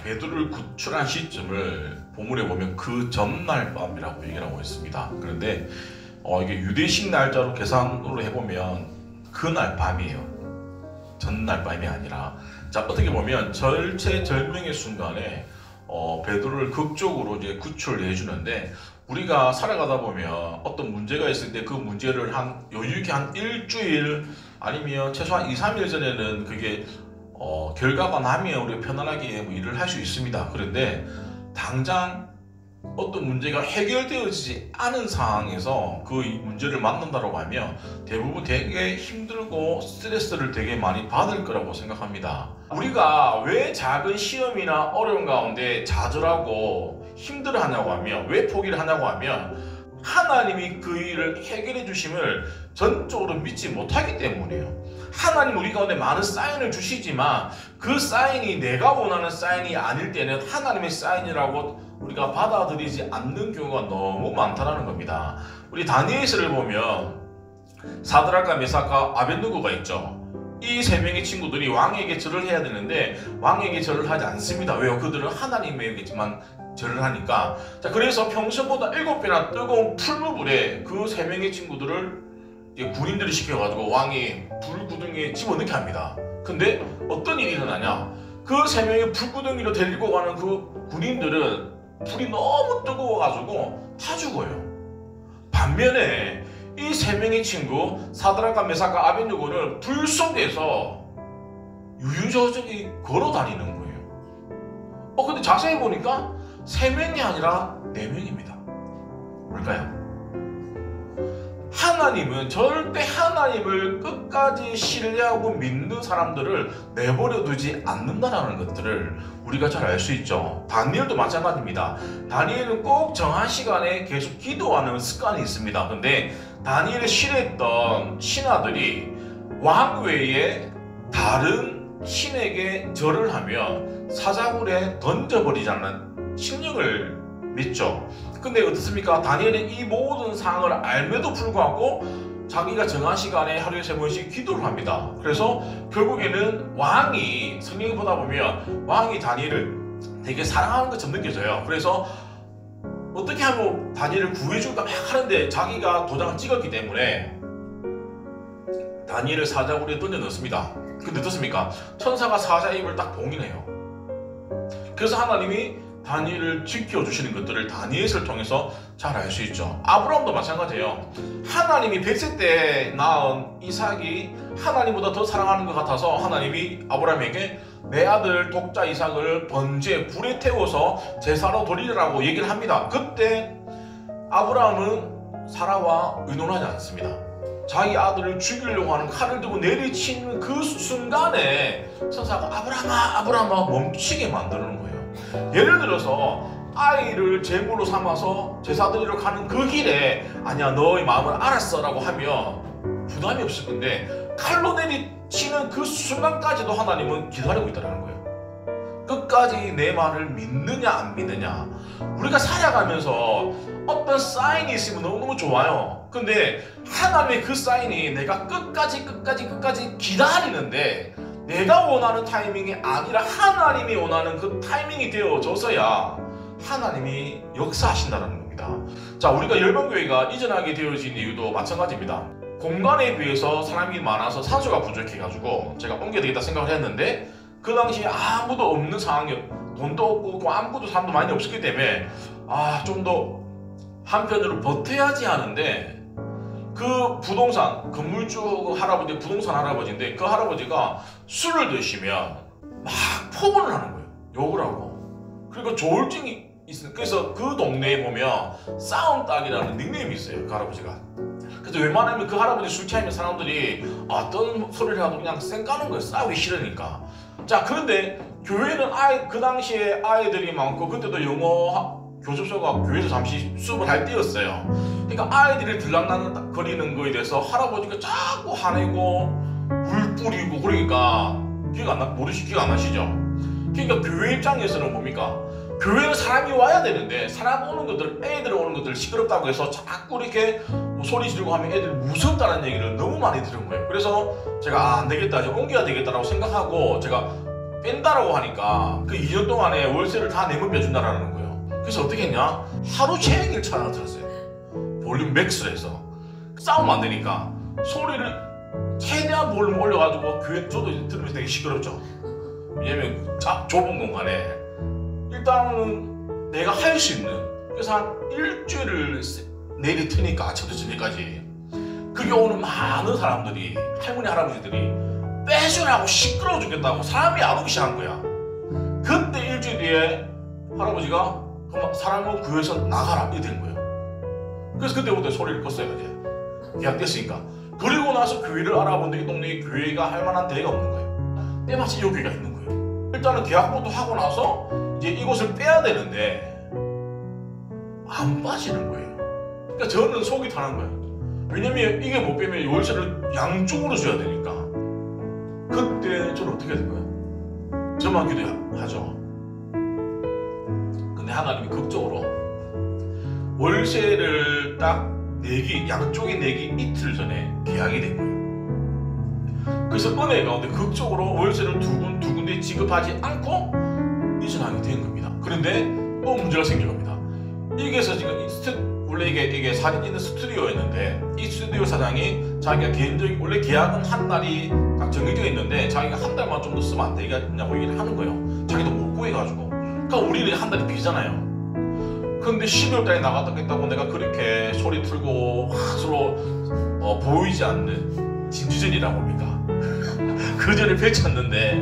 베드로를 구출한 시점을 본문에 보면 그 전날 밤이라고 얘기를 하고 있습니다. 그런데 이게 유대식 날짜로 계산으로 해보면 그날 밤이에요. 전날 밤이 아니라, 자, 어떻게 보면 절체절명의 순간에 베드로를 극적으로 이제 구출해 주는데, 우리가 살아가다 보면 어떤 문제가 있을 때 그 문제를 여유 있게 한 일주일 아니면 최소한 2-3일 전에는 그게 결과가 나면 우리가 편안하게 뭐 일을 할 수 있습니다. 그런데 당장 어떤 문제가 해결되어지지 않은 상황에서 그 문제를 만난다고 하면 대부분 되게 힘들고 스트레스를 되게 많이 받을 거라고 생각합니다. 우리가 왜 작은 시험이나 어려운 가운데 좌절하고 힘들어하냐고 하면, 왜 포기를 하냐고 하면, 하나님이 그 일을 해결해 주심을 전적으로 믿지 못하기 때문이에요. 하나님 우리 가운데 많은 사인을 주시지만 그 사인이 내가 원하는 사인이 아닐 때는 하나님의 사인이라고 우리가 받아들이지 않는 경우가 너무 많다는 겁니다. 우리 다니엘서를 보면 사드락과 메삭과 아벳느고가 있죠. 이 세 명의 친구들이 왕에게 절을 해야 되는데 왕에게 절을 하지 않습니다. 왜요? 그들은 하나님에게만 절을 하니까. 자, 그래서 평소보다 7배나 뜨거운 풀무불에 그 세 명의 친구들을 군인들이 시켜가지고 왕이 불구덩이에 집어넣게 합니다. 근데 어떤 일이 일어나냐? 그 세 명의 불구덩이로 데리고 가는 그 군인들은 불이 너무 뜨거워가지고 다 죽어요. 반면에 이 세 명의 친구 사드락과 메삭과 아벳느고는 불 속에서 유유자적이 걸어 다니는 거예요. 근데 자세히 보니까 3명이 아니라 4명입니다. 뭘까요? 하나님은 절대 하나님을 끝까지 신뢰하고 믿는 사람들을 내버려 두지 않는다는 것들을 우리가 잘 알 수 있죠. 다니엘도 마찬가지입니다. 다니엘은 꼭 정한 시간에 계속 기도하는 습관이 있습니다. 근데 다니엘을 신뢰했던 신하들이 왕 외에 다른 신에게 절을 하면 사자굴에 던져버리자는 신령을 믿죠. 근데 어떻습니까? 다니엘은 이 모든 상황을 알면도 불구하고 자기가 정한 시간에 하루에 3번씩 기도를 합니다. 그래서 결국에는 왕이, 성경을 보다 보면 왕이 다니엘을 되게 사랑하는 것처럼 느껴져요. 그래서 어떻게 하면 다니엘을 구해줄까 막 하는데 자기가 도장을 찍었기 때문에 다니엘을 사자굴에 던져 넣습니다. 근데 어떻습니까? 천사가 사자의 입을 딱 봉인해요. 그래서 하나님이 다니엘을 지켜주시는 것들을 다니엘을 통해서 잘 알 수 있죠. 아브라함도 마찬가지예요. 하나님이 100세 때 낳은 이삭이 하나님보다 더 사랑하는 것 같아서 하나님이 아브라함에게 내 아들 독자 이삭을 번제에 불에 태워서 제사로 드리라고 얘기를 합니다. 그때 아브라함은 사라와 의논하지 않습니다. 자기 아들을 죽이려고 하는 칼을 들고 내리치는 그 순간에 천사가 아브라함아 아브라함아 멈추게 만드는 거예요. 예를 들어서 아이를 제물로 삼아서 제사 드리러 가는 그 길에 아니야 너의 마음을 알았어 라고 하면 부담이 없을 건데, 칼로 내리치는 그 순간까지도 하나님은 기다리고 있다는 거예요. 끝까지 내 말을 믿느냐 안 믿느냐. 우리가 살아가면서 어떤 사인이 있으면 너무너무 좋아요. 근데 하나님의 그 사인이 내가 끝까지 기다리는데 내가 원하는 타이밍이 아니라 하나님이 원하는 그 타이밍이 되어져서야 하나님이 역사하신다는 겁니다. 자, 우리가 열방교회가 이전하게 되어진 이유도 마찬가지입니다. 공간에 비해서 사람이 많아서 산소가 부족해가지고 제가 옮겨야 되겠다 생각을 했는데 그 당시에 아무도 없는 상황이었고 돈도 없고 아무것도 사람도 많이 없었기 때문에 좀 더 한편으로 버텨야지 하는데, 그 부동산 건물주 할아버지, 부동산 할아버지인데 그 할아버지가 술을 드시면 막 폭언을 하는 거예요. 욕을 하고. 그리고 조울증이 있어요. 그래서 그 동네에 보면 싸움닭이라는 닉네임이 있어요. 그 할아버지가. 그래서 웬만하면 그 할아버지 술 취하면 사람들이 어떤 소리를 해도 그냥 쌩 까는 거예요. 싸우기 싫으니까. 자, 그런데 교회는 그 당시에 아이들이 많고 그때도 영어 교습소가 교회에서 잠시 수업을 할 때였어요. 그러니까 아이들이 들락날락거리는 거에 대해서 할아버지가 자꾸 화내고 물 뿌리고 그러니까 기억 안 나시죠? 그러니까 교회 입장에서는 뭡니까? 교회는 사람이 와야 되는데 사람 오는 것들, 애들 오는 것들 시끄럽다고 해서 자꾸 이렇게 소리 지르고 하면 애들이 무섭다는 얘기를 너무 많이 들은 거예요. 그래서 제가 안 되겠다, 이제 옮겨야 되겠다라고 생각하고 제가 뺀다라고 하니까 그 2년 동안에 월세를 다 내면 빼준다라는 거예요. 그래서 어떻게 했냐? 하루 종일 차를 들었어요. 볼륨 맥스로 해서. 싸우면 안 되니까 소리를 최대한 볼륨 올려가지고 저도 이제 들으면서 되게 시끄럽죠. 왜냐면 좁은 공간에 일단은 내가 할 수 있는, 그래서 한 일주일을 내리 트니까 아침부터 저녁까지 그게 오는 많은 사람들이, 할머니 할아버지들이 빼주라고 시끄러워 죽겠다고 사람이 안 오기 시작한 거야. 그때 일주일 뒤에 할아버지가 그럼 사람을 구해서 나가라 이렇게 된 거예요. 그래서 그때부터 소리를 껐어요. 이제 계약됐으니까. 그리고 나서 교회를 알아본데 이 동네에 교회가 할 만한 데가 없는 거예요. 때마침 이 교회가 있는 거예요. 일단은 계약부터 하고 나서 이제 이곳을 빼야 되는데 안 빠지는 거예요. 그러니까 저는 속이 타는 거예요. 왜냐면 이게 못 빼면 월세를 양쪽으로 줘야 되니까. 그때 저는 어떻게 된 거예요? 저만 기도하죠. 근데 하나님이 극적으로 월세를 딱 내기, 양쪽에 내기 이틀 전에 계약이 된 거예요. 그래서 은혜 가운데 극적으로 월세를 두 군데 지급하지 않고 이전하게 된 겁니다. 그런데 또 문제가 생긴 겁니다. 이게서 지금 원래 이게 사진 있는 스튜디오였는데 이 스튜디오 사장이 자기가 개인적인, 원래 계약은 한 달이 딱 정해져 있는데 자기가 한 달만 좀 더 쓰면 안 되겠냐고 얘기를 하는 거예요. 자기도 못 구해가지고. 그러니까 우리는 한 달이 비잖아요. 근데 12월 달에 나갔다고 내가 그렇게 소리 틀고 서로 보이지 않는 진주전이라고 합니까? 그 전에 펼쳤는데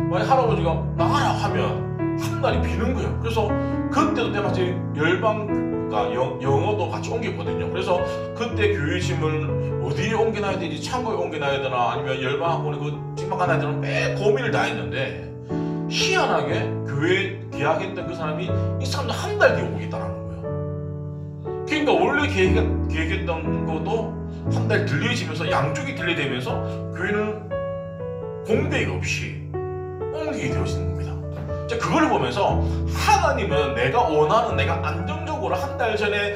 만약 할아버지가 나가라 하면 한 달이 비는 거예요. 그래서 그때도 때마침 열방가 영어도 같이 옮겼거든요. 그래서 그때 교회 짐을 어디에 옮겨놔야 되지, 창고에 옮겨놔야 되나 아니면 열방학원에 그 찜막 하나 되나 매 고민을 다 했는데 희한하게 교회 계약했던 그 사람이 이 사람도 한 달 뒤에 오겠다라는 거예요. 그러니까 원래 계획했던 것도 한 달 들려지면서 양쪽이 들려되면서 교회는 공백 없이 옮기게 되어지는 겁니다. 자, 그걸 보면서 하나님은 내가 원하는, 내가 안정적으로 한 달 전에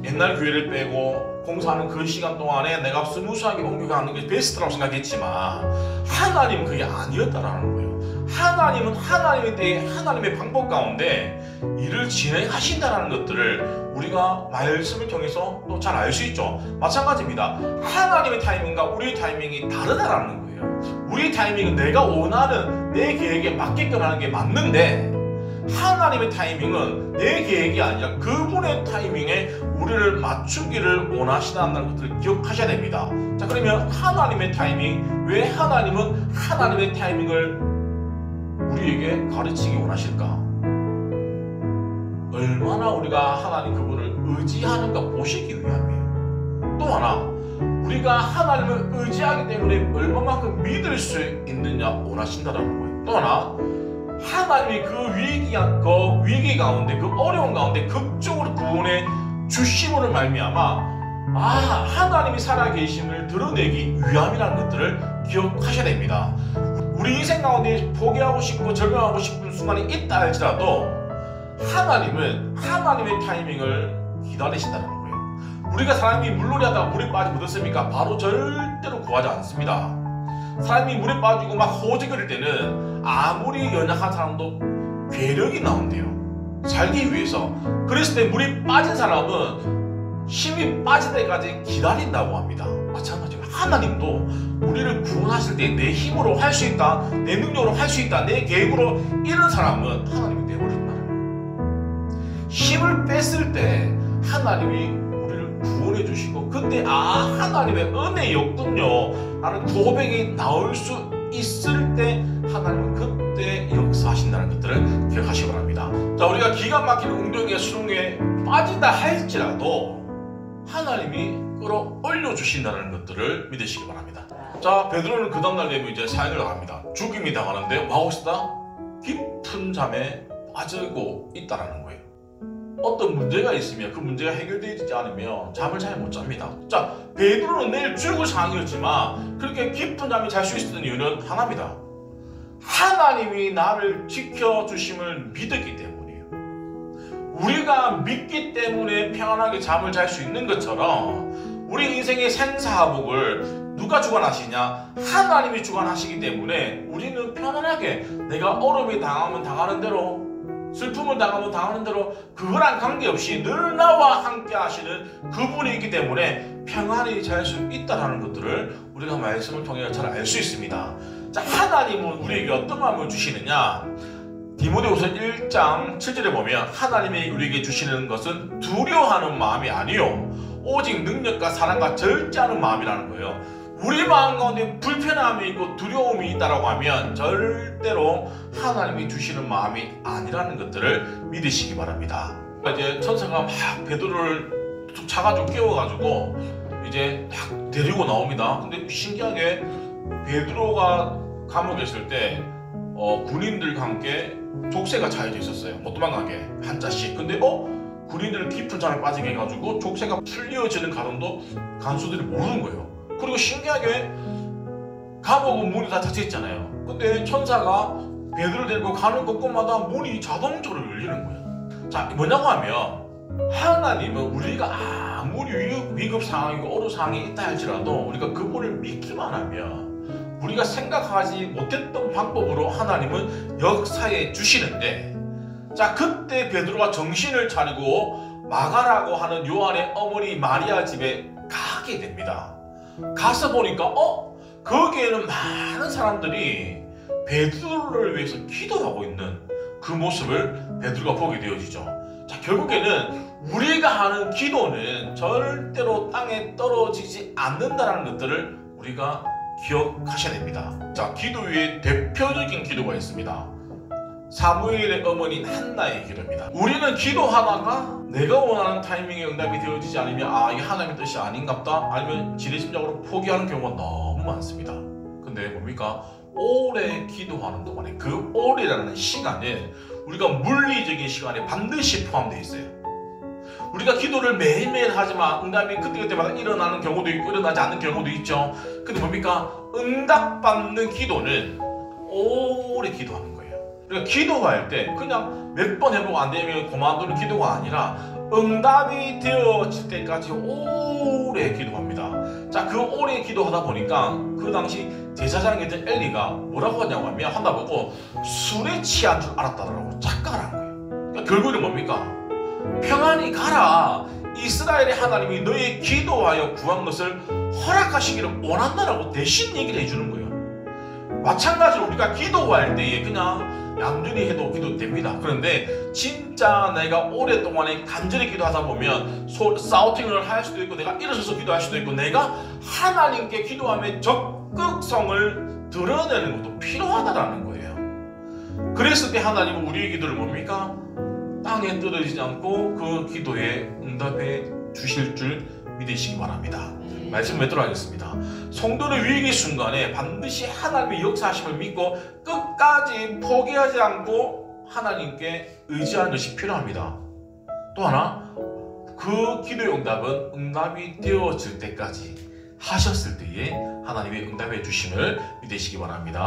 옛날 교회를 빼고 공사하는 그 시간 동안에 내가 스무스하게 옮겨가는 게 베스트라고 생각했지만 하나님은 그게 아니었다라는 거예요. 하나님은 하나님의 때에 하나님의 방법 가운데 일을 진행하신다는 것들을 우리가 말씀을 통해서 또 잘 알 수 있죠. 마찬가지입니다. 하나님의 타이밍과 우리의 타이밍이 다르다라는 거예요. 우리의 타이밍은 내가 원하는 내 계획에 맞게끔 하는 게 맞는데 하나님의 타이밍은 내 계획이 아니라 그분의 타이밍에 우리를 맞추기를 원하시다는 것들을 기억하셔야 됩니다. 자, 그러면 하나님의 타이밍, 왜 하나님은 하나님의 타이밍을 우리에게 가르치기 원하실까? 얼마나 우리가 하나님 그분을 의지하는가 보시기 위함이에요. 또 하나, 우리가 하나님을 의지하기 때문에 얼마만큼 믿을 수 있느냐 원하신다는 거예요. 또 하나, 하나님이 그 위기 가운데, 그 어려운 가운데 극적으로 구원해 주심으로 말미암아 하나님이 살아계심을 드러내기 위함이라는 것들을 기억하셔야 됩니다. 우리 인생 가운데 포기하고 싶고 절망하고 싶은 순간이 있다 할지라도 하나님은 하나님의 타이밍을 기다리신다는 거예요. 우리가 사람이 물놀이 하다가 물에 빠지면 어떻습니까? 바로 절대로 구하지 않습니다. 사람이 물에 빠지고 막 호지거릴 때는 아무리 연약한 사람도 괴력이 나온대요. 살기 위해서. 그랬을 때 물에 빠진 사람은 힘이 빠질 때까지 기다린다고 합니다. 마찬가지로 하나님도 우리를 구원하실 때 내 힘으로 할 수 있다, 내 능력으로 할 수 있다, 내 계획으로 이런 사람은 하나님이 내버린다는 거예요. 힘을 뺐을 때 하나님이 우리를 구원해 주시고 그때 하나님의 은혜였군요 라는 고백이 나올 수 있을 때 하나님은 그때 역사하신다는 것들을 기억하시기 바랍니다. 자, 우리가 기가 막힌 운동에 수능에 빠진다 할지라도 하나님이 끌어올려 주신다는 것들을 믿으시기 바랍니다. 자, 베드로는 그 다음날 되면 이제 사역을 나갑니다. 죽임이 당하는데 뭐 하고 있다? 깊은 잠에 빠지고 있다라는 거예요. 어떤 문제가 있으면 그 문제가 해결되지 않으면 잠을 잘 못 잡니다. 자, 베드로는 내일 죽을 상황이었지만 그렇게 깊은 잠에 잘 수 있었던 이유는 하나입니다. 하나님이 나를 지켜주심을 믿었기 때문이에요. 우리가 믿기 때문에 평안하게 잠을 잘 수 있는 것처럼 우리 인생의 생사화복을 누가 주관하시냐? 하나님이 주관하시기 때문에 우리는 편안하게 내가 어려움이 당하면 당하는 대로, 슬픔을 당하면 당하는 대로, 그거랑 관계없이 늘 나와 함께 하시는 그분이 있기 때문에 평안히 잘 수 있다는 것들을 우리가 말씀을 통해 잘 알 수 있습니다. 자, 하나님은 우리에게 어떤 마음을 주시느냐? 디모데후서 1장 7절에 보면 하나님이 우리에게 주시는 것은 두려워하는 마음이 아니요 오직 능력과 사랑과 절제하는 마음이라는 거예요. 우리 마음 가운데 불편함이 있고 두려움이 있다고 하면 절대로 하나님이 주시는 마음이 아니라는 것들을 믿으시기 바랍니다. 이제 천사가 막 베드로를 차가지고 깨워가지고 이제 딱 데리고 나옵니다. 근데 신기하게 베드로가 감옥에 있을 때 군인들과 함께 족쇄가 차여져 있었어요. 못 도망가게 한 자씩. 근데 군인들을 깊은 잠에 빠지게 해가지고 족쇄가 풀려지는 가동도 간수들이 모르는 거예요. 그리고 신기하게 감옥은 문이 다 닫혀 있잖아요. 근데 천사가 베드로를 데리고 가는 곳곳마다 문이 자동적으로 열리는 거예요. 자, 뭐냐고 하면 하나님은 우리가 아무리 위급 상황이고 어려운 상황이 있다 할지라도 우리가 그분을 믿기만 하면 우리가 생각하지 못했던 방법으로 하나님은 역사해 주시는데, 자, 그때 베드로가 정신을 차리고 마가라고 하는 요한의 어머니 마리아 집에 가게 됩니다. 가서 보니까 거기에는 많은 사람들이 베드로를 위해서 기도하고 있는 그 모습을 베드로가 보게 되어지죠. 자, 결국에는 우리가 하는 기도는 절대로 땅에 떨어지지 않는다는 것들을 우리가 기억하셔야 됩니다. 자, 기도 위에 대표적인 기도가 있습니다. 사무엘의 어머니인 한나의 기도입니다. 우리는 기도하다가 내가 원하는 타이밍에 응답이 되어지지 않으면 이게 하나님의 뜻이 아닌갑다, 아니면 지레짐작으로 포기하는 경우가 너무 많습니다. 근데 뭡니까? 오래 기도하는 동안에 그 오래라는 시간은 우리가 물리적인 시간에 반드시 포함되어 있어요. 우리가 기도를 매일매일 하지만 응답이 그때그때마다 일어나는 경우도 있고 일어나지 않는 경우도 있죠. 근데 뭡니까? 응답받는 기도는 오래 기도하는 거예요. 그러니까 기도할 때 그냥 몇 번 해보고 안 되면 그만두는 기도가 아니라 응답이 되어질 때까지 오래 기도합니다. 자, 그 오래 기도하다 보니까 그 당시 제사장이었던 엘리가 뭐라고 하냐고 하면 한다 보고 술에 취한 줄 알았다라고 착각을 한 거예요. 그러니까 결국은 뭡니까? 평안히 가라. 이스라엘의 하나님이 너의 기도하여 구한 것을 허락하시기를 원한다라고 대신 얘기를 해주는 거예요. 마찬가지로 우리가 기도할 때에 그냥 얌전히 해도 기도됩니다. 그런데 진짜 내가 오랫동안에 간절히 기도하다 보면 사우팅을 할 수도 있고 내가 일어서서 기도할 수도 있고 내가 하나님께 기도함의 적극성을 드러내는 것도 필요하다라는 거예요. 그랬을 때 하나님은 우리의 기도를 뭡니까? 땅에 떨어지지 않고 그 기도에 응답해 주실 줄 믿으시기 바랍니다. 말씀 맺도록 하겠습니다. 성도는 위기 순간에 반드시 하나님의 역사하심을 믿고 끝까지 포기하지 않고 하나님께 의지하는 것이 필요합니다. 또 하나, 그 기도의 응답은 응답이 되어질 때까지 하셨을 때에 하나님의 응답해 주심을 믿으시기 바랍니다.